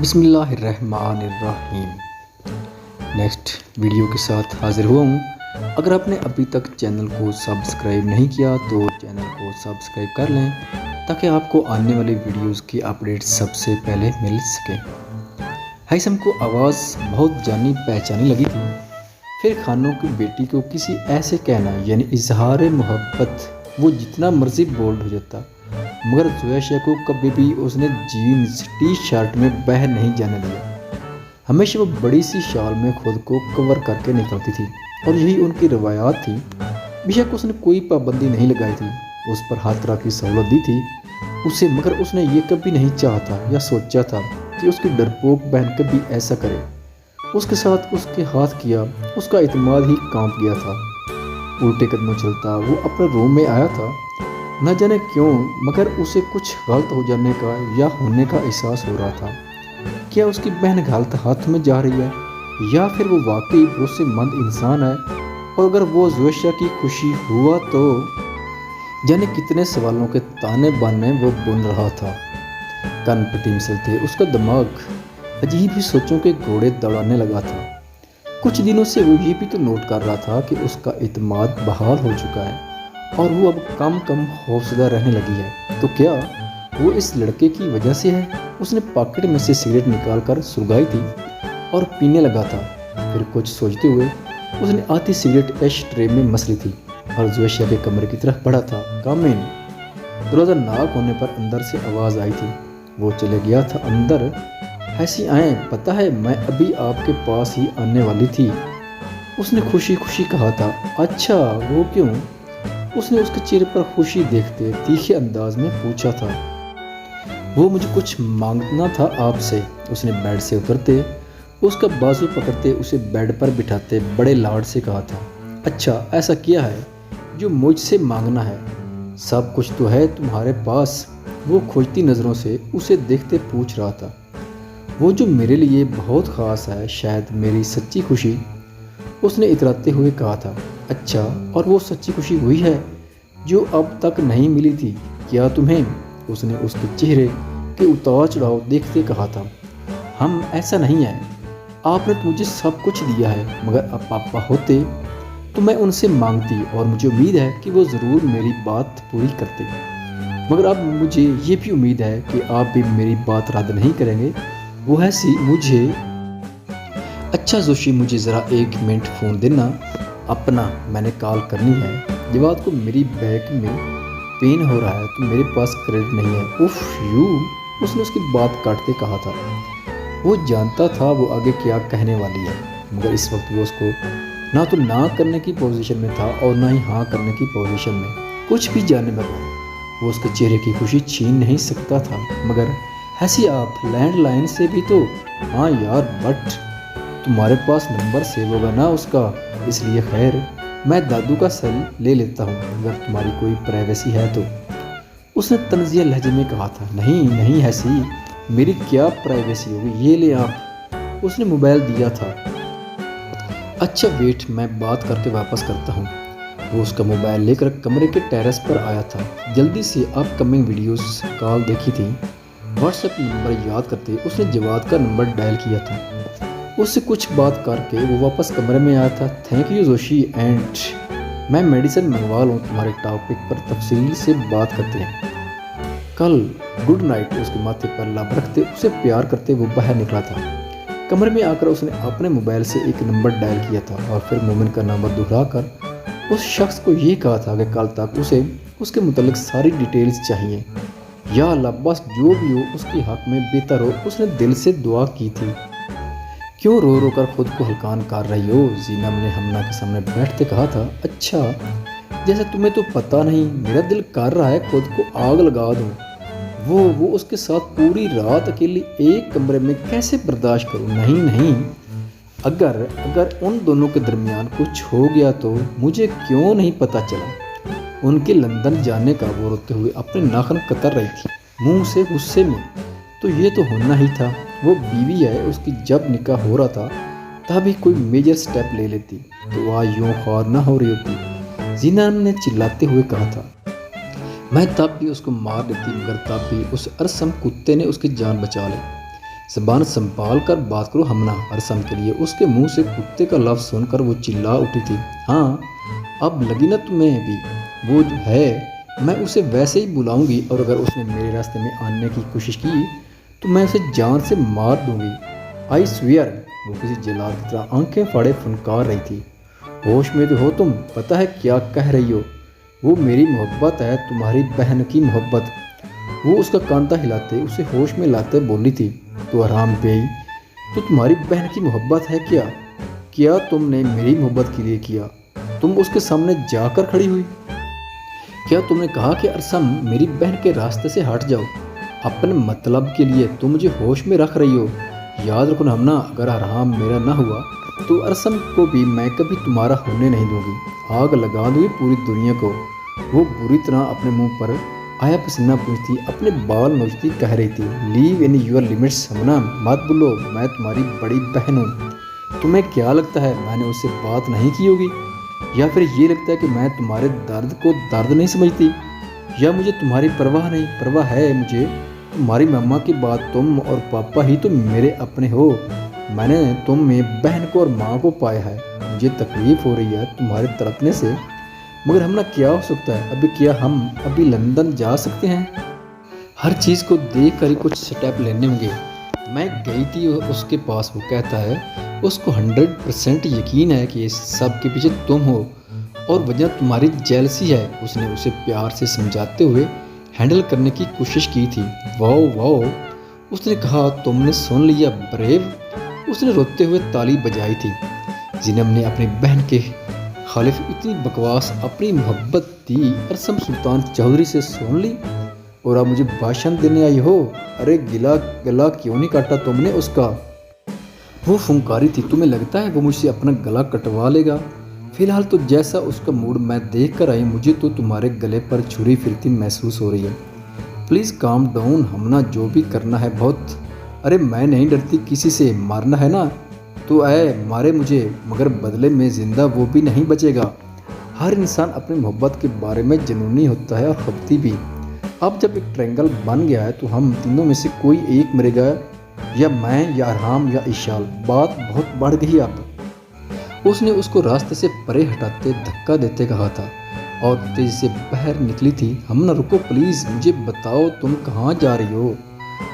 बिस्मिल्लाहिर्रहमानिर्रहीम। Next video के साथ हाज़िर हुआ हूँ। अगर आपने अभी तक चैनल को सब्सक्राइब नहीं किया तो चैनल को सब्सक्राइब कर लें ताकि आपको आने वाली वीडियोस की अपडेट सबसे पहले मिल सके। हैसम को आवाज़ बहुत जानी पहचानी लगी थी। फिर खानों की बेटी को किसी ऐसे कहना यानी इजहार मोहब्बत वो जितना मर्जी बोल्ड हो जाता, मगर ज़ोया को कभी भी उसने जीन्स टी शर्ट में बह नहीं जाने दिया। हमेशा वो बड़ी सी शाल में खुद को कवर करके निकलती थी और यही उनकी रवायात थी। बेशक उसने कोई पाबंदी नहीं लगाई थी, उस पर हर तरह की सहूलत दी थी उसे, मगर उसने ये कभी नहीं चाहता या सोचा था कि उसकी डरपोक बहन कभी ऐसा करे। उसके साथ उसके हाथ किया, उसका इत्मीनान ही कांप गया था। उल्टे कदमों चलता वो अपने रूम में आया था। न जाने क्यों, मगर उसे कुछ गलत हो जाने का या होने का एहसास हो रहा था। क्या उसकी बहन गलत हाथ में जा रही है या फिर वो वाकई भरोसेमंद इंसान है, और अगर वो ज़ोया की खुशी हुआ तो जाने कितने सवालों के ताने बाने वो बुन रहा था। कान पट्टी मिसलते उसका दिमाग अजीब ही सोचों के घोड़े दौड़ाने लगा था। कुछ दिनों से वो ये भी तो नोट कर रहा था कि उसका इत्मीनान बहाल हो चुका है और वो अब कम कम खौफजदा रहने लगी है। तो क्या वो इस लड़के की वजह से है? उसने पॉकेट में से सिगरेट निकाल कर सुलगाई थी और पीने लगा था। फिर कुछ सोचते हुए उसने आधी सिगरेट एश ट्रे में मस ली थी और ज़ोया के कमरे की तरफ बढ़ा था। कम इन। दरवाज़ा नॉक होने पर अंदर से आवाज़ आई थी। वो चले गया था अंदर। ऐसी आए, पता है मैं अभी आपके पास ही आने वाली थी, उसने खुशी खुशी कहा था। अच्छा, वो क्यों? उसने उसके चेहरे पर खुशी देखते तीखे अंदाज में पूछा था। वो मुझे कुछ मांगना था आपसे, उसने बेड से उतरते उसका बाजू पकड़ते उसे बेड पर बिठाते बड़े लाड से कहा था। अच्छा, ऐसा क्या है जो मुझसे मांगना है? सब कुछ तो है तुम्हारे पास, वो खोजती नज़रों से उसे देखते पूछ रहा था। वो जो मेरे लिए बहुत ख़ास है, शायद मेरी सच्ची खुशी, उसने इतराते हुए कहा था। अच्छा, और वो सच्ची खुशी हुई है जो अब तक नहीं मिली थी क्या तुम्हें? उसने उसके चेहरे के उतार चढ़ाव देखते कहा था। हम ऐसा नहीं है, आपने तो मुझे सब कुछ दिया है, मगर अब पापा होते तो मैं उनसे मांगती और मुझे उम्मीद है कि वो ज़रूर मेरी बात पूरी करते, मगर अब मुझे ये भी उम्मीद है कि आप भी मेरी बात रद्द नहीं करेंगे। वो है सी मुझे। अच्छा जोशी, मुझे ज़रा 1 मिनट फ़ोन देना अपना, मैंने कॉल करनी है। जवाब को मेरी बैक में पेन हो रहा है तो मेरे पास क्रेडिट नहीं है। उफ यू, उसने उसकी बात काटते कहा था। वो जानता था वो आगे क्या कहने वाली है, मगर इस वक्त वो उसको ना तो ना करने की पोजीशन में था और ना ही हाँ करने की पोजीशन में। कुछ भी जाने बगैर वो उसके चेहरे की खुशी छीन नहीं सकता था। मगर ऐसी आप लैंडलाइन से भी तो? हाँ यार, बट तुम्हारे पास नंबर सेव होगा ना उसका, इसलिए खैर मैं दादू का सेल ले लेता हूँ अगर तुम्हारी कोई प्राइवेसी है तो, उसने तंजिया लहजे में कहा था। नहीं नहीं हैसी, मेरी क्या प्राइवेसी होगी, ये ले आप। उसने मोबाइल दिया था। अच्छा वेट, मैं बात करके वापस करता हूँ। वो उसका मोबाइल लेकर कमरे के टेरेस पर आया था। जल्दी से अपकमिंग वीडियोस कॉल देखी थी। व्हाट्सएप नंबर याद करते उसने जवाद का नंबर डायल किया था। उससे कुछ बात करके वो वापस कमरे में आया था। थैंक यू जोशी, एंड मैं मेडिसिन मंगवा लूँ, तुम्हारे टॉपिक पर तफसील से बात करते हैं कल। Good night. उसके माथे पर लब रखते उसे प्यार करते वो बाहर निकला था। कमरे में आकर उसने अपने मोबाइल से एक नंबर डायल किया था और फिर मोमिन का नंबर दोहरा कर उस शख्स को ये कहा था कि कल तक उसे उसके मुतालिक सारी डिटेल्स चाहिए। या अल्लाह, बस जो भी हो उसके हक में बेहतर हो, उसने दिल से दुआ की थी। क्यों रो रो कर खुद को हल्कान कर रही हो? ज़ीनब ने हमना के सामने बैठते कहा था। अच्छा, जैसे तुम्हें तो पता नहीं, मेरा दिल कर रहा है खुद को आग लगा दूं। वो उसके साथ पूरी रात अकेली एक कमरे में कैसे बर्दाश्त करूं? नहीं नहीं, अगर उन दोनों के दरमियान कुछ हो गया तो मुझे क्यों नहीं पता चला? उनके लंदन जाने का वो रोते हुए अपने नाखून कतर रही थी मुंह से गुस्से में। तो ये तो होना ही था, वो बीवी है उसकी, जब निकाह हो रहा था तभी कोई मेजर स्टेप ले लेती तो वह यूँ ख्वार ना हो रही होती। ज़ीनब ने चिल्लाते हुए कहा था। मैं तब भी उसको मार देती, मगर तब भी उस अरसम कुत्ते ने उसकी जान बचा ली। ज़बान संभाल कर बात करो हमना। अरसम के लिए उसके मुंह से कुत्ते का लफ्ज़ सुनकर वो चिल्ला उठी थी। हाँ, अब लगी ना तुम्हें भी, वो जो है मैं उसे वैसे ही बुलाऊंगी, और अगर उसने मेरे रास्ते में आने की कोशिश की तो मैं उसे जान से मार दूंगी। I swear. वो किसी जलाल की तरह आंखें फाड़े फुनकार रही थी। होश में तो हो तुम? पता है क्या कह रही हो? वो मेरी मोहब्बत है, तुम्हारी बहन की मोहब्बत। वो उसका कांता हिलाते उसे होश में लाते बोली थी। तो हराम बेई, तो तुम्हारी बहन की मोहब्बत है क्या? क्या तुमने मेरी मोहब्बत के लिए किया? तुम उसके सामने जाकर खड़ी हुई। क्या तुमने कहा कि अरसम मेरी बहन के रास्ते से हट जाओ? अपने मतलब के लिए तुम मुझे होश में रख रही हो। याद रखो ना हमना, अगर हराम मेरा ना हुआ तो अरसम को भी मैं कभी तुम्हारा होने नहीं दूंगी। आग लगा दूंगी पूरी दुनिया को। वो बुरी तरह अपने मुंह पर आया पसीना पूछती, अपने बाल नोचती कह रही थी, लीव इन योर लिमिट्स हमना, मत बोलो, मैं तुम्हारी बड़ी बहन हूँ। तुम्हें क्या लगता है मैंने उससे बात नहीं की होगी? या फिर ये लगता है कि मैं तुम्हारे दर्द को दर्द नहीं समझती? या मुझे तुम्हारी परवाह नहीं? परवाह है मुझे। तुम्हारी मम्मा के बाद तुम और पापा ही तो मेरे अपने हो। मैंने तुम में बहन को और माँ को पाया है। मुझे तकलीफ़ हो रही है तुम्हारे तड़पने से, मगर हमना क्या हो सकता है? अभी क्या हम अभी लंदन जा सकते हैं? हर चीज़ को देख कर ही कुछ स्टेप लेने होंगे। मैं गई थी उसके पास, वो कहता है उसको 100% यकीन है कि इस सब के पीछे तुम हो और वजह तुम्हारी जेलसी है। उसने उसे प्यार से समझाते हुए हैंडल करने की कोशिश की थी। वाओ वाओ, उसने कहा, तुमने सुन लिया ब्रेव। उसने रोते हुए ताली बजाई थी। ज़ीनब ने अपनी बहन के खालिफ इतनी बकवास अपनी मोहब्बत दी अरसम सुल्तान चौधरी से सुन ली, और अब मुझे भाषण देने आई हो? अरे गिला गला क्यों नहीं काटा तुमने उसका? वो फुंकारी थी। तुम्हें लगता है वो मुझसे अपना गला कटवा लेगा? फिलहाल तो जैसा उसका मूड मैं देख कर आई, मुझे तो तुम्हारे गले पर छुरी फिरती महसूस हो रही है। प्लीज़ काम डाउन हमना, जो भी करना है बहुत। अरे मैं नहीं डरती किसी से, मारना है ना तो मारे मुझे, मगर बदले में ज़िंदा वो भी नहीं बचेगा। हर इंसान अपनी मोहब्बत के बारे में जुनूनी होता है और खपती भी। अब जब एक ट्रायंगल बन गया है तो हम तीनों में से कोई एक मरेगा, या मैं या अरहाम या इशाल। बात बहुत बढ़ गई अब। उसने उसको रास्ते से परे हटाते धक्का देते कहा था और तेजी से बाहर निकली थी। हमना रुको प्लीज़, मुझे बताओ तुम कहाँ जा रही हो?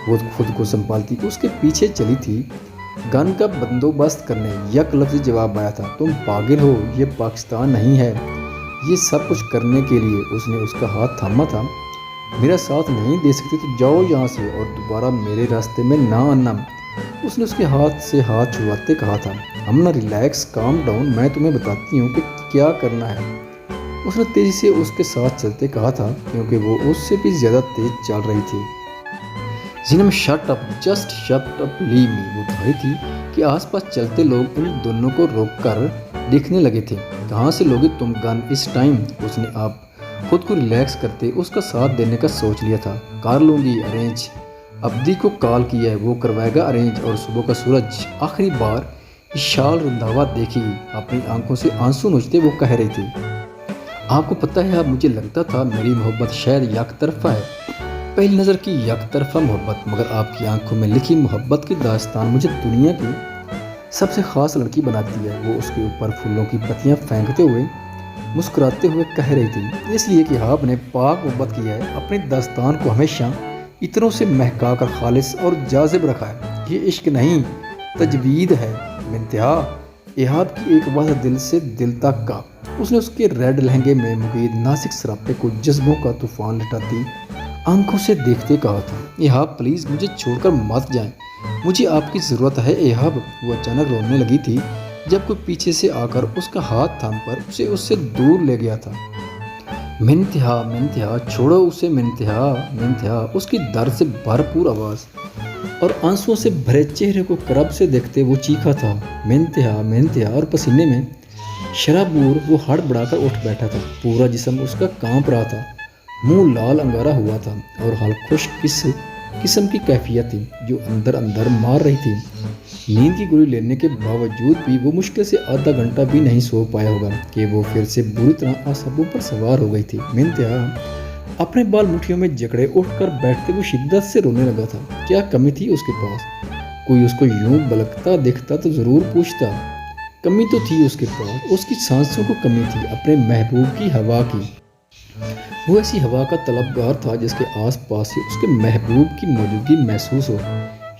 वो खुद को संभालती उसके पीछे चली थी गन का बंदोबस्त करने। यक लफ्ज़ जवाब आया था, तुम पागल हो, ये पाकिस्तान नहीं है। ये सब कुछ करने के लिए उसने उसका हाथ थामा था। मेरा साथ नहीं दे सकते तो जाओ यहाँ से और दोबारा मेरे रास्ते में ना आना। उसने उसके हाथ से हाथ छुड़वाते कहा था। हमना रिलैक्स, काम डाउन, मैं तुम्हें बताती हूँ कि क्या करना है। उसने तेज़ी से उसके साथ चलते कहा था, क्योंकि वो उससे भी ज़्यादा तेज़ चल रही थी। Zainab shut up, just shut up, leave me. वो कह रही थी कि आसपास चलते लोग इन दोनों को रोककर देखने लगे थे। कहाँ से लोगे तुम गन इस टाइम? उसने आप खुद को रिलैक्स करते उसका साथ देने का सोच लिया था। कार लूँगी अरेंज, अब्दी को कॉल किया है, वो करवाएगा अरेंज, और सुबह का सूरज आखिरी बार इशाल रंधावा देखेगी। अपनी आंखों से आंसू नोचते वो कह रही थी, आपको पता है, अब मुझे लगता था मेरी मोहब्बत शायद यक तरफा है, पहली नज़र की यक तरफा मोहब्बत, मगर आपकी आंखों में लिखी मोहब्बत की दास्तान मुझे दुनिया की सबसे ख़ास लड़की बनाती है। वो उसके ऊपर फूलों की पत्तियां फेंकते हुए मुस्कुराते हुए कह रही थी, इसलिए कि आपने पाक मोहब्बत किया है, अपनी दास्तान को हमेशा इतनों से महका कर खालिस और जाजिब रखा है। ये इश्क नहीं, तजवीद है। मिंतहा इहाब की एक वजह दिल से दिल तक का। उसने उसके रेड लहंगे में मुकीद नासिक सरापे को जज्बों का तूफान लटाती आंखों से देखते कहा था, इहाब प्लीज़ मुझे छोड़कर मत जाएं, मुझे आपकी ज़रूरत है इहाब। वो अचानक रोने लगी थी जब कोई पीछे से आकर उसका हाथ थाम कर उसे उससे दूर ले गया था। मिंतहा, मिंतहा, छोड़ो उसे, मिंतहा, मिंतहा। उसकी दर्द से भरपूर आवाज़ और आंसुओं से भरे चेहरे को करब से देखते वो चीखा था, मिंतहा, मिंतहा। और पसीने में शराबूर वो हड़बड़ाकर उठ बैठा था। पूरा जिस्म उसका कांप रहा था, मुंह लाल अंगारा हुआ था और हाल खुश किस्म की कैफियत थी जो अंदर अंदर मार रही थी। नींद की गोली लेने के बावजूद भी वो मुश्किल से आधा घंटा भी नहीं सो पाया होगा कि वो फिर से बुरी तरह आसबों पर सवार हो गई थी। मिंतहा अपने बाल मुट्ठियों में जकड़े उठकर बैठते वो शिद्दत से रोने लगा था। क्या कमी थी उसके पास? कोई उसको यूं बलकता देखता तो ज़रूर पूछता। कमी तो थी उसके पास, उसकी सांसों को कमी थी अपने महबूब की हवा की। वो ऐसी हवा का तलबगार था जिसके आस पास ही उसके महबूब की मौजूदगी महसूस हो।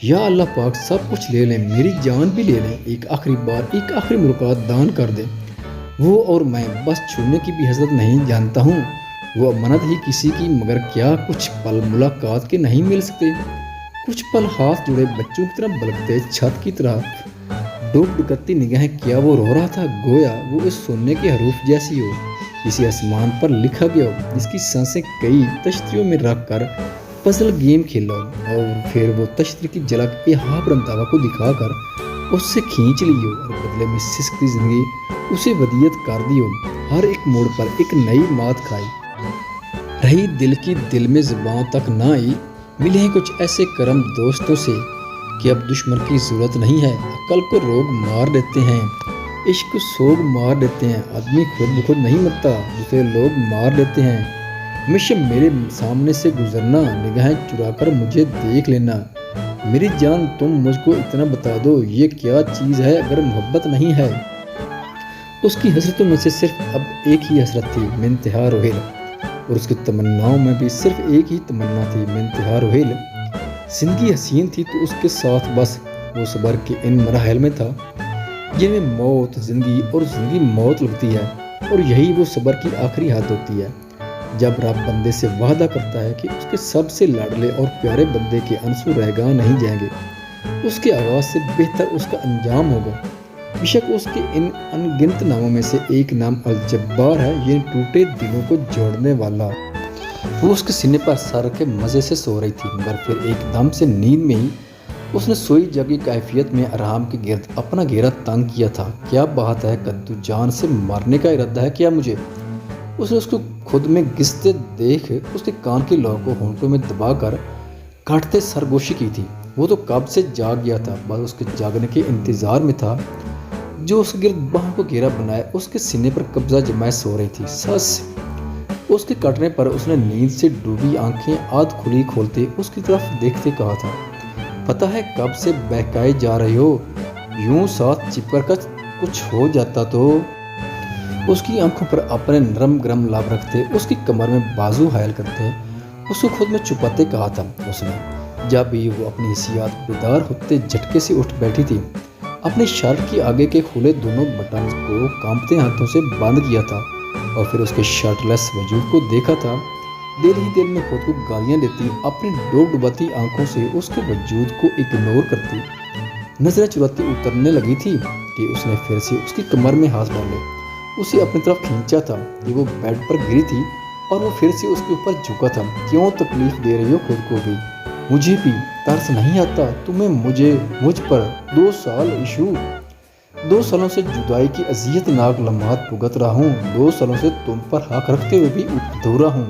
या अल्लाह पाक, सब कुछ ले लें, मेरी जान भी ले लें, एक आखिरी बार, एक आखिरी मुलाकात दान कर दें। वो और मैं बस छूने की भी हसरत नहीं जानता हूँ। वो अमानत ही किसी की, मगर क्या कुछ पल मुलाकात के नहीं मिल सकते? कुछ पल हाथ जुड़े बच्चों की तरह बलकते छत की तरह डूब करती निगाहें। क्या वो रो रहा था? गोया वो इस सोने के हरूफ जैसी हो, किसी आसमान पर लिखा गया हो, जिसकी सांसें कई तश्तियों में रख कर पजल गेम खेला हो, और फिर वो तश्ती की झलक एहाब रमतावा को दिखाकर उससे खींच ली हो, और बदले में सिसकती जिंदगी उसे वदियत कर दी हो। हर एक मोड़ पर एक नई मात खाई रही, दिल की दिल में ज़ुबान तक ना आई। मिले हैं कुछ ऐसे करम दोस्तों से कि अब दुश्मन की ज़रूरत नहीं है। अकल को रोग मार देते हैं, इश्क को सोग मार देते हैं। आदमी खुद ब खुद नहीं मरता, दूसरे लोग मार देते हैं। हमेशा मेरे सामने से गुजरना, निगाहें चुरा कर मुझे देख लेना। मेरी जान, तुम मुझको इतना बता दो, ये क्या चीज़ है अगर मोहब्बत नहीं है? उसकी हसरतों में से सिर्फ अब एक ही हसरत थी, मिन्तहा रोहिल। और उसकी तमन्नाओं में भी सिर्फ एक ही तमन्ना थी, मिन्तहा रोहिल। जिंदगी हसीन थी तो उसके साथ बस वो सबर के इन मराहल में था जिनमें मौत जिंदगी और जिंदगी मौत लगती है, और यही वो सबर की आखिरी हद होती है। जब रब बंदे से वादा करता है कि उसके सबसे लाडले और प्यारे बंदे के आंसू रहगा नहीं जाएंगे, उसके आगाज से बेहतर उसका अंजाम होगा। बेशक उसके इन अनगिनत नामों में से एक नाम अल-जब्बार है, ये टूटे दिलों को जोड़ने वाला। वो उसके सीने पर सर के मज़े से सो रही थी, मगर फिर एकदम से नींद में ही उसने सोई जगी कैफियत में आराम के गिर्द अपना घेरा तंग किया था। क्या बात है, कद्दू जान से मारने का इरादा है क्या मुझे? उसने उसको खुद में घिसते देख उसके कान की लौ को होंठों में दबाकर काटते सरगोशी की थी। वो तो कब से जाग गया था, बस उसके जागने के इंतज़ार में था। जो उसके गिर्द बाहों को घेरा बनाए उसके सीने पर कब्जा जमाए सो रही थी। सस उसके कटने पर उसने नींद से डूबी आंखें आध खुली खोलते उसकी तरफ देखते कहा था, पता है कब से बहकाए जा रही हो, यूं साथ चिपक कर कुछ हो जाता तो। उसकी आंखों पर अपने नरम गरम लाभ रखते, उसकी कमर में बाजू हायल करते, उसको खुद में छुपाते कहा था उसने। जब भी वो अपनी हिसियात बेदार होते झटके से उठ बैठी थी, अपने शर्ट के आगे के खुले दोनों बटन को कांपते हाथों से बंद किया था, और फिर उसके शर्टलेस वजूद को देखा था। दिल ही दिल में खुद को गालियां देती, अपनी डूब डुबाती आंखों से उसके वजूद को इग्नोर करती, नजरें चुराती उतरने लगी थी कि उसने फिर से उसकी कमर में हाथ डाले, उसे अपनी तरफ खींचा था कि वो बेड पर गिरी थी, और वो फिर से उसके ऊपर झुका था। क्यों तकलीफ दे रही हो खुद को भी? मुझे भी तरस नहीं आता तुम्हें मुझ पर? 2 साल इशू, 2 सालों से जुदाई की अजियतनाक लम्हात भुगत रहा हूँ। 2 सालों से तुम पर हक रखते हुए भी अधूरा हूँ।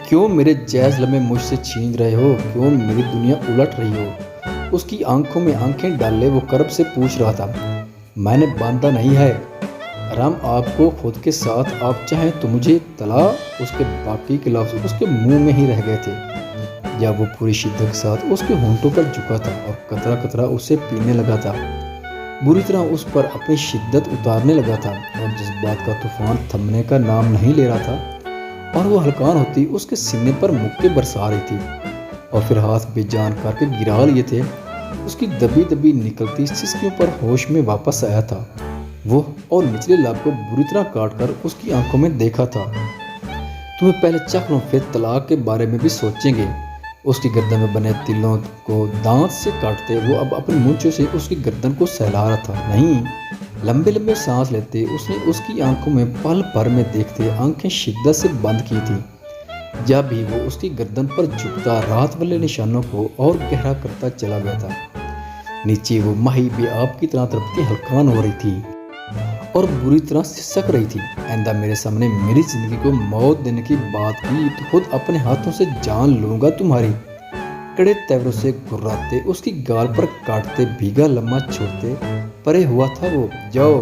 क्यों मेरे जायज़ लम्हे मुझसे छीन रहे हो? क्यों मेरी दुनिया उलट रही हो? उसकी आंखों में आंखें डाले वो करब से पूछ रहा था। मैंने बांधा नहीं है राम आपको खुद के साथ, आप चाहें तो मुझे तला। उसके बाकी के लफ्ज़ उसके मुंह में ही रह गए थे जब वो पूरी शिद्दत के साथ उसके होंठों पर झुका था और कतरा कतरा उसे पीने लगा था, बुरी तरह उस पर अपनी शिद्दत उतारने लगा था, और जिस बात का तूफान थमने का नाम नहीं ले रहा था, और वो हल्कान होती उसके सीने पर मुक्के बरसा रही थी, और फिर हाथ बेजान करके गिरा लिए थे। उसकी दबी दबी निकलती सिसकियों पर होश में वापस आया था वो, और निचले लाभ को बुरी तरह काट कर उसकी आंखों में देखा था। तुम्हें पहले चख लो, फिर तलाक के बारे में भी सोचेंगे। उसकी गर्दन में बने तिलों को दांत से काटते वो अब अपनी मूंछों से उसकी गर्दन को सहला रहा था। नहीं, लंबे लंबे सांस लेते उसने उसकी आंखों में पल भर में देखते आंखें शिद्दत से बंद की थी। जब भी वो उसकी गर्दन पर झुकता रात वाले निशानों को और गहरा करता चला गया था। नीचे वो माही बेआब की तरह तड़पती हल्कान हो रही थी और बुरी तरह सिसक रही थी। आइंदा मेरे सामने मेरी जिंदगी को मौत देने की बात की तो खुद अपने हाथों से जान लूंगा तुम्हारी। कड़े तेवरों से घुर्राते उसकी गाल पर काटते भीगा लम्हा छोड़ते परे हुआ था वो। जाओ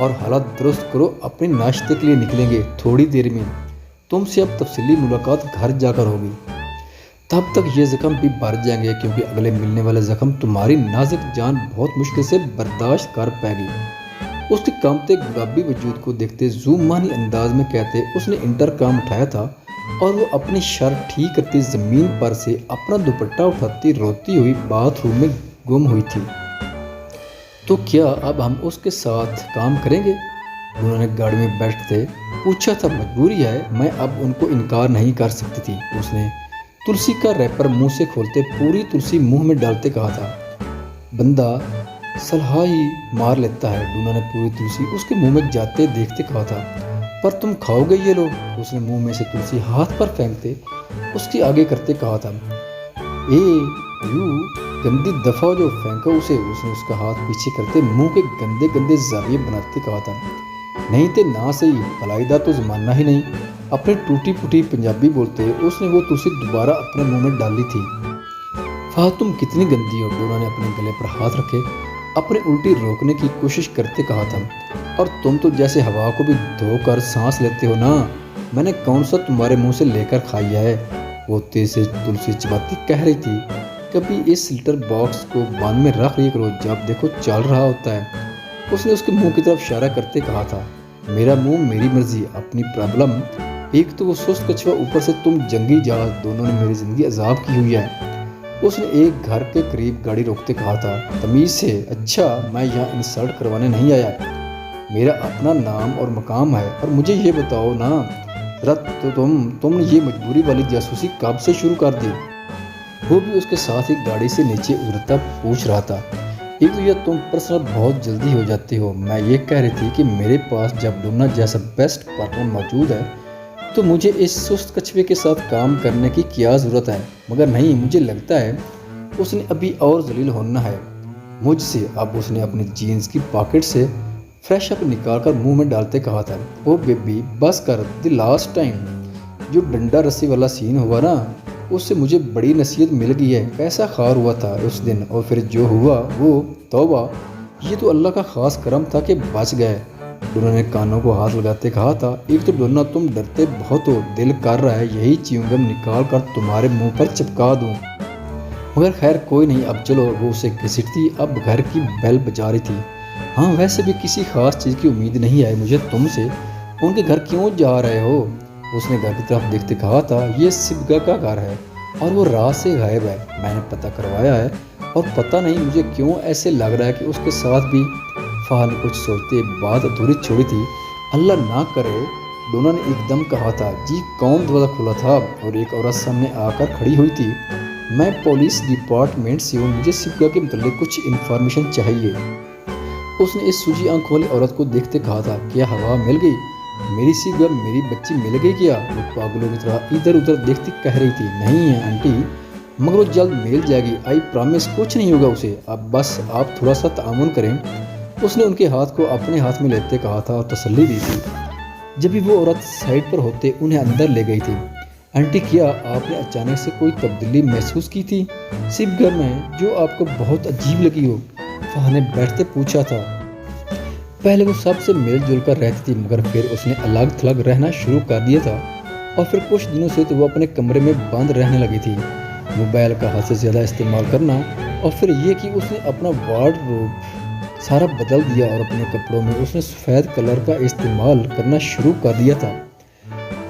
और हालात दुरुस्त करो, अपने नाश्ते के लिए निकलेंगे थोड़ी देर में। तुमसे अब तफसीली मुलाकात घर जाकर होगी। तब तक ये ज़ख्म भी भर जाएंगे, क्योंकि अगले मिलने वाले ज़ख्म तुम्हारी नाजुक जान बहुत मुश्किल से बर्दाश्त कर पाएगी। उसके कांपते गुलाबी वजूद को देखते ज़ुमानी अंदाज में कहते उसने इंटरकॉम उठाया था और वो अपनी शर्ट ठीक करती ज़मीन पर से अपना दुपट्टा उठाती रोती हुई बाथरूम में गुम हुई थी। तो क्या अब हम उसके साथ काम करेंगे? उन्होंने गाड़ी में बैठते पूछा था। मजबूरी है, मैं अब उनको इनकार नहीं कर सकती थी। उसने तुलसी का रैपर मुंह से खोलते पूरी तुलसी मुंह में डालते कहा था। बंदा सलाह ही मार लेता है। डूना ने पूरी तुलसी उसके मुंह में जाते देखते कहा था। पर तुम खाओगे ये लो? उसने मुंह में से तुलसी हाथ पर फेंकते उसके आगे करते कहा था। ए यू गंदी दफा जो फेंको उसे। उसने उसका हाथ पीछे करते मुंह के गंदे गंदे जाविये बनाते कहा था। नहीं ते ना सही, भलाई दा तो जमाना ही नहीं। अपने टूटी फूटी पंजाबी बोलते उसने वो तुलसी दोबारा अपने मुंह में डाली थी। फाह तुम कितनी गंदी हो। डोना ने अपने गले पर हाथ रखे अपने उल्टी रोकने की कोशिश करते कहा था। और तुम तो जैसे हवा को भी धोकर सांस लेते हो ना। मैंने कौन सा तुम्हारे मुंह से लेकर खाया है? वो तेज से तुलसी चबाती कह रही थी। कभी इस लिटर बॉक्स को बांध में रख लिया करो, जब देखो चल रहा होता है। उसने उसके मुंह की तरफ इशारा करते कहा था। मेरा मुंह मेरी मर्जी, अपनी प्रॉब्लम। एक तो वो सुस्त कछुआ, ऊपर से तुम जंगी जहाज, दोनों ने मेरी जिंदगी अजाब की हुई है। उसने एक घर के करीब गाड़ी रोकते कहा था। तमीज से। अच्छा, मैं यहाँ इंसल्ट करवाने नहीं आया। मेरा अपना नाम और मकाम है। और मुझे ये बताओ ना रत, तो तुमने ये मजबूरी वाली जासूसी कब से शुरू कर दी? वो भी उसके साथ ही गाड़ी से नीचे उतरता पूछ रहा था। एक तो यह तुम पर्सनल बहुत जल्दी हो जाती हो। मैं ये कह रही थी कि मेरे पास जब डोना जैसा बेस्ट पार्टनर मौजूद है तो मुझे इस सुस्त कछुए के साथ काम करने की क्या ज़रूरत है? मगर नहीं, मुझे लगता है उसने अभी और जलील होना है मुझसे। अब उसने अपनी जीन्स की पॉकेट से फ्रेश अप निकाल कर मुँह में डालते कहा था। ओ बेबी बस कर। द लास्ट टाइम जो डंडा रस्सी वाला सीन हुआ ना, उससे मुझे बड़ी नसीहत मिल गई है। कैसा खार हुआ था उस दिन, और फिर जो हुआ वो तौबा, ये तो अल्लाह का ख़ास करम था कि बच गए। डोना ने कानों को हाथ लगाते कहा था। एक तो डोना तुम डरते बहुत हो, दिल कर रहा है यही च्युइंगम निकाल कर तुम्हारे मुंह पर चिपका दूं। मगर खैर कोई नहीं, अब चलो। वो उसे घसीटती अब घर की बेल बजा रही थी। हाँ, वैसे भी किसी खास चीज़ की उम्मीद नहीं है मुझे तुमसे। उनके घर क्यों जा रहे हो? उसने घर की तरफ देखते कहा था। ये सिबगा का घर है और वो रात से गायब है। मैंने पता करवाया है और पता नहीं मुझे क्यों ऐसे लग रहा है कि उसके साथ भी। फाह ने कुछ सोचते बात अधूरी छोड़ी थी। अल्लाह ना करे, डोना ने एकदम कहा था। जी कौन दरवाज़ा खुला था और एक औरत सामने आकर खड़ी हुई थी। मैं पुलिस डिपार्टमेंट से हूँ, मुझे सिबगा के मतलब कुछ इन्फॉर्मेशन चाहिए। उसने इस सूजी आंख वाली औरत को देखते कहा था। क्या हवा मिल गई? मेरी सिबगा, मेरी बच्ची मिल गई क्या? वो पागलों की तरह इधर उधर देखती कह रही थी। नहीं है आंटी, मगर वो जल्द मिल जाएगी। आई प्रॉमिस, कुछ नहीं होगा उसे। अब बस आप थोड़ा सा तामुन करें। उसने उनके हाथ को अपने हाथ में लेते कहा था और तसल्ली दी थी। जब भी वो औरत साइड पर होते उन्हें अंदर ले गई थी। आंटी, क्या आपने अचानक से कोई तब्दीली महसूस की थी सिबगा में जो आपको बहुत अजीब लगी हो? फाह ने बैठते पूछा था। पहले वो सबसे मिलजुल कर रहती थी, मगर फिर उसने अलग थलग रहना शुरू कर दिया था। और फिर कुछ दिनों से तो वो अपने कमरे में बंद रहने लगी थी। मोबाइल का हद से ज़्यादा इस्तेमाल करना, और फिर ये कि उसने अपना वार्डरोब सारा बदल दिया और अपने कपड़ों में उसने सफ़ेद कलर का इस्तेमाल करना शुरू कर दिया था।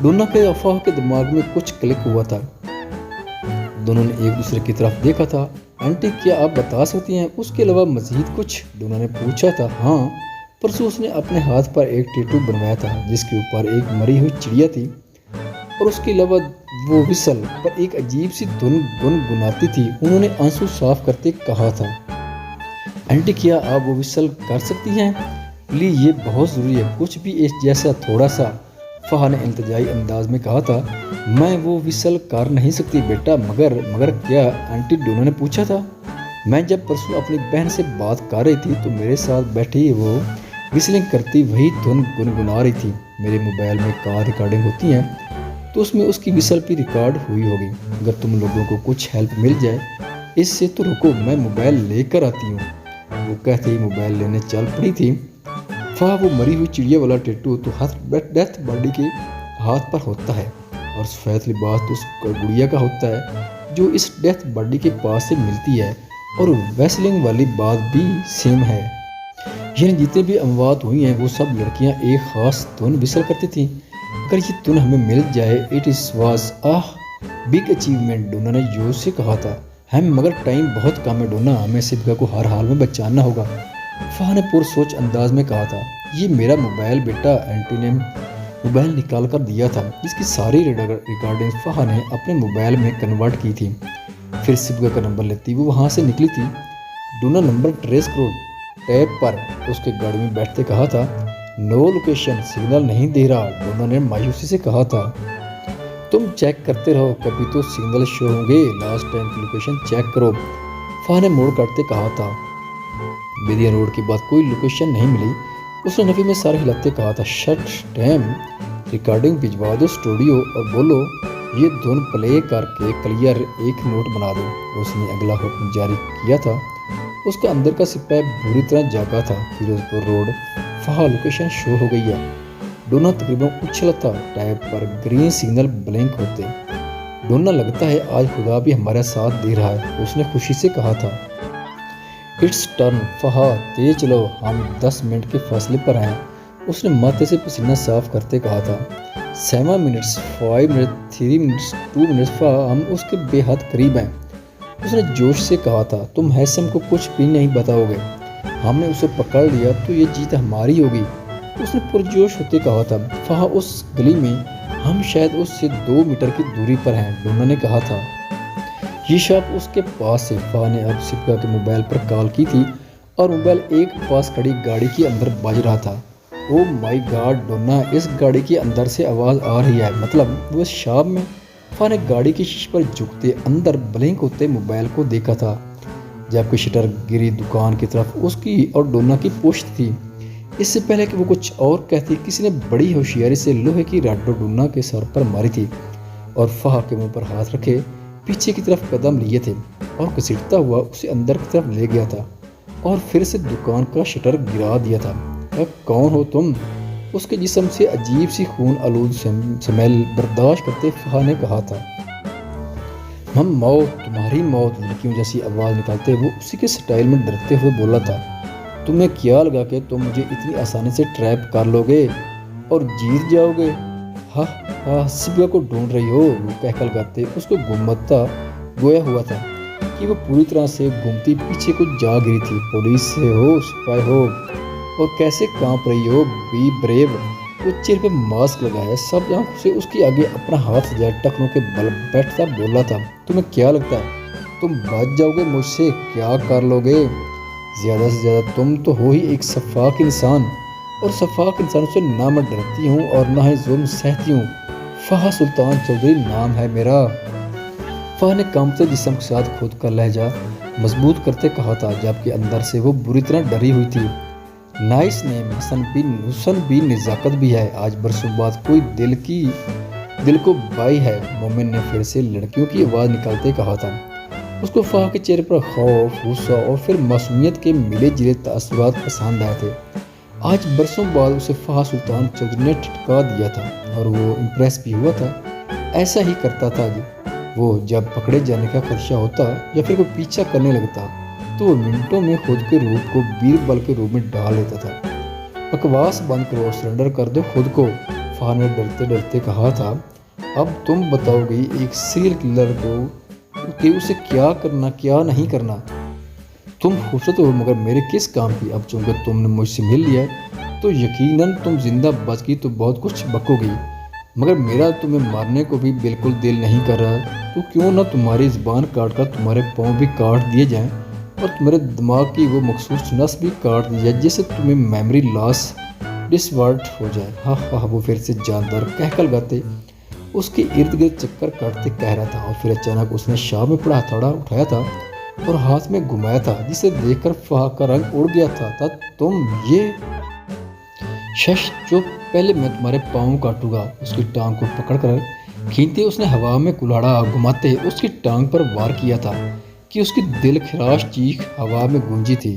डोना के अफवाह के दिमाग में कुछ क्लिक हुआ था। दोनों ने एक दूसरे की तरफ देखा था। आंटी, क्या आप बता सकती हैं उसके अलावा मज़ीद कुछ? डोना ने पूछा था। हाँ, परसों उसने अपने हाथ पर एक टैटू बनवाया था जिसके ऊपर एक मरी हुई चिड़िया थी, और उसके अलावा वो विसल पर एक अजीब सी धुन गुनगुनाती थी। उन्होंने आंसू साफ करते कहा था। आंटी, क्या आप वो विसल कर सकती हैं? प्लीज़, ये बहुत ज़रूरी है। कुछ भी इस जैसा थोड़ा सा। फाह ने इल्तिजाई अंदाज में कहा था। मैं वो विसल कर नहीं सकती बेटा। मगर क्या? आंटी, डोना ने पूछा था। मैं जब परसों अपनी बहन से बात कर रही थी तो मेरे साथ बैठी वो विसलिंग करती वही धुन गुनगुना रही थी। मेरे मोबाइल में कार रिकॉर्डिंग होती हैं तो उसमें उसकी विसल भी रिकॉर्ड हुई होगी। अगर तुम लोगों को कुछ हेल्प मिल जाए इससे तो रुको, मैं मोबाइल लेकर आती हूँ। वो कहते ही मोबाइल लेने चल पड़ी थी। फाह, वो मरी हुई चिड़िया वाला टैटू तो डेथ बॉडी के हाथ पर होता है और सफ़ेद लिबास तो उस गुड़िया का होता है جو اس ڈیتھ باڈی کے پاس سے ملتی ہے، اور ویسلنگ والی بات بھی سیم ہے، یعنی جتنے بھی اموات ہوئی ہیں وہ سب لڑکیاں ایک خاص دھن وصل کرتی تھیں۔ اگر یہ دھن ہمیں مل جائے it was big achievement, Donna نے جوش سے کہا تھا۔ مگر ٹائم بہت کم ہے ڈونا، ہمیں سبکا کو ہر حال میں بچانا ہوگا، فہد نے پرسوچ انداز میں کہا تھا۔ یہ میرا موبائل بیٹا، اینٹی نے موبائل نکال کر دیا تھا، جس کی ساری ریکارڈنگ فہد نے اپنے موبائل میں کنورٹ کی تھی۔ پھر سبکا کا نمبر لیتی وہ وہاں سے نکلی تھی۔ ڈونا نمبر ٹریس کرو ٹیپ پر، اس کے گاڑی میں بیٹھتے کہا تھا۔ نو لوکیشن، سگنل نہیں دے رہا، ڈونا نے مایوسی سے کہا تھا۔ تم چیک کرتے رہو، کبھی تو سگنل شو ہوں گے، لاسٹ ٹائم کی لوکیشن چیک کرو، فہد نے موڑ کاٹتے کہا تھا۔ بیدیا روڈ کے بعد کوئی لوکیشن نہیں ملی، اس نے نفی میں سارے ہلاتے کہا تھا۔ شٹ ٹائم، ریکارڈنگ بھجوا دو اسٹوڈیو اور بولو یہ دھن پلے کر کے کلیئر ایک نوٹ بنا دو۔ اس نے اگلا حکم جاری کیا تھا۔ اس کا اندر کا سپاہی بری طرح جاگا تھا۔ فیروز پور روڈ، فہد لوکیشن شو ہو گئی ہے۔ ڈونا تقریباً اچھلا تھا، ٹیپ پر گرین سگنل بلنک ہوتے۔ ڈونا لگتا ہے آج خدا بھی ہمارا ساتھ دے رہا ہے، اس نے خوشی سے کہا تھا۔ اٹس ٹرن، فہد تیز چلو، ہم 10 منٹ کے فاصلے پر ہیں، اس نے ماتھے سے پسینہ صاف کرتے کہا تھا۔ 7 minutes, 5 minutes, 3 minutes, 2 minutes, Fahad ہم اس کے بے حد قریب ہیں، اس نے جوش سے کہا تھا۔ تم ہیثم کو کچھ بھی نہیں بتاؤ گے، ہم نے اسے پکڑ لیا تو یہ جیت ہماری ہوگی، اس نے پرجوش ہوتے کہا تھا۔ فہد اس گلی میں، ہم شاید اس سے 2 میٹر کی دوری پر ہیں، ڈونا نے کہا تھا۔ یہ شاپ اس کے پاس ہے، فہد نے اب سبکا کے موبائل پر کال کی تھی اور موبائل ایک پاس کھڑی گاڑی کے اندر بج رہا تھا۔ او مائی گاڈ ڈونا، اس گاڑی کے اندر سے آواز آ رہی ہے، مطلب وہ اس شاپ میں؟ فہد نے گاڑی کی شیشے پر جھکتے اندر بلنک ہوتے موبائل کو دیکھا تھا، جبکہ شٹر گری دکان کی طرف اس کی اور ڈونا کی پشت تھی۔ اس سے پہلے کہ وہ کچھ اور کہتی، کسی نے بڑی ہوشیاری سے لوہے کی راڈ ڈونا کے سر پر ماری تھی اور فہد کے منہ پر ہاتھ رکھے پیچھے کی طرف قدم لیے تھے اور گھسیٹتا ہوا اسے اندر کی طرف لے گیا تھا اور پھر سے دکان کا شٹر گرا دیا تھا۔ کون ہو تم؟ اس کے جسم سے عجیب سی خون آلود سمیل برداشت کرتے فہد نے کہا تھا۔ ہم موت، تمہاری موت، لڑکیوں جیسی آواز نکالتے وہ اسی کے سٹائل میں ڈرتے ہوئے بولا تھا۔ تمہیں کیا لگا کہ تم مجھے اتنی آسانی سے ٹریپ کر لو گے اور جیت جاؤ گے؟ سبکا کو ڈھونڈ رہی ہو، وہ کہہ لگاتے اس کو گمتا گویا ہوا تھا کہ وہ پوری طرح سے گھومتی پیچھے کو جا گری تھی۔ پولیس سے ہو، سپاہی ہو، اور کیسے کانپ رہی ہو، بی بریو، وہ چہرے پہ ماسک لگایا سب آنکھوں سے اس کے آگے اپنا ہاتھ سجائے ٹخنوں کے بل بیٹھتا بولا تھا۔ تمہیں کیا لگتا ہے تم بچ جاؤ گے مجھ سے؟ کیا کر لو گے؟ زیادہ سے زیادہ تم تو ہو ہی ایک شفاق انسان، اور شفاق انسانوں سے نہ میں ڈرتی ہوں اور نہ ہی ظلم سہتی ہوں۔ فہد سلطان چودھری نام ہے میرا، فہد نے کانپتے جسم کے ساتھ خود کا لہجہ مضبوط کرتے کہا تھا، جبکہ اندر سے وہ بری طرح ڈری ہوئی تھی۔ نائس نیم، حسن بھی نزاکت بھی ہے، آج برسوں بعد کوئی دل کو بائی ہے، مومن نے پھر سے لڑکیوں کی آواز نکالتے کہا تھا۔ اس کو فہد کے چہرے پر خوف، غصہ اور پھر معصومیت کے ملے جلے تاثرات پسند آئے تھے۔ آج برسوں بعد اسے فہد سلطان چودھری نے ٹھٹکا دیا تھا اور وہ امپریس بھی ہوا تھا۔ ایسا ہی کرتا تھا وہ جب پکڑے جانے کا خدشہ ہوتا یا پھر کوئی پیچھا کرنے لگتا تو وہ منٹوں میں خود کے روپ کو بیربل کے روپ میں ڈال لیتا تھا۔ بکواس بند کرو، سرنڈر کر دو خود کو، فہد نے ڈرتے ڈرتے کہا تھا۔ اب تم بتاؤ گی ایک سیریل کلر کو کہ اسے کیا کرنا کیا نہیں کرنا؟ تم خوبصورت ہو مگر میرے کس کام کی؟ اب چونکہ تم نے مجھ سے مل لیا تو یقیناً تم زندہ بچ گئی تو بہت کچھ بکو گی، مگر میرا تمہیں مارنے کو بھی بالکل دل نہیں کر رہا، تو کیوں نہ تمہاری زبان کاٹ کر تمہارے پاؤں بھی کاٹ دیے جائیں اور تمہارے دماغ کی وہ مخصوص نس بھی کاٹ دی جائے جس سے تمہیں میموری لاس ڈسورڈ ہو جائے۔ وہ پھر سے جاندار کہہ لگاتے اس کے ارد گرد چکر کاٹتے کہہ رہا تھا، اور پھر اچانک اس نے شاہ میں پڑا ہتھوڑا اٹھایا تھا اور ہاتھ میں گھمایا تھا، جسے دیکھ کر فہد کا رنگ اڑ گیا تھا۔ تم یہ شش چپ، پہلے میں تمہارے پاؤں کاٹوں گا۔ اس کی ٹانگ کو پکڑ کر کھینچتے اس نے ہوا میں کلاڑا گھماتے اس کی ٹانگ پر وار کیا تھا کہ اس کی دل خراش چیخ ہوا میں گونجی تھی۔